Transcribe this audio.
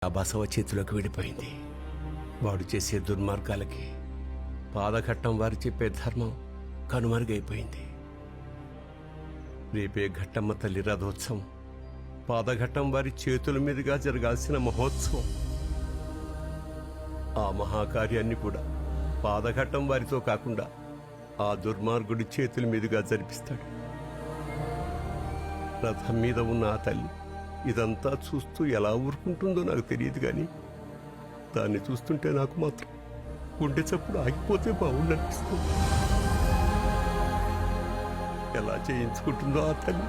ఆ బసవ చేతిలోకి వెళ్ళిపోయింది. వాడు చేసే దుర్మార్గాలకి పాదఘట్టం వారు చెప్పే ధర్మం కనుమరుగైపోయింది. రేపే ఘట్టమ్మ తల్లి రథోత్సవం పాదఘట్టం వారి చేతుల మీదుగా జరగాల్సిన మహోత్సవం. ఆ మహాకార్యాన్ని కూడా పాదఘట్టం వారితో కాకుండా ఆ దుర్మార్గుడి చేతుల మీదుగా జరిపిస్తాడు. రథం మీద ఉన్న ఆ తల్లి ఇదంతా చూస్తూ ఎలా ఊరుకుంటుందో నాకు తెలియదు, కానీ దాన్ని చూస్తుంటే నాకు మాత్రం గుండె చప్పుడు ఆగిపోతే బాగుండనిపిస్తుంది. ఎలా చేయించుకుంటుందో ఆ తల్లి.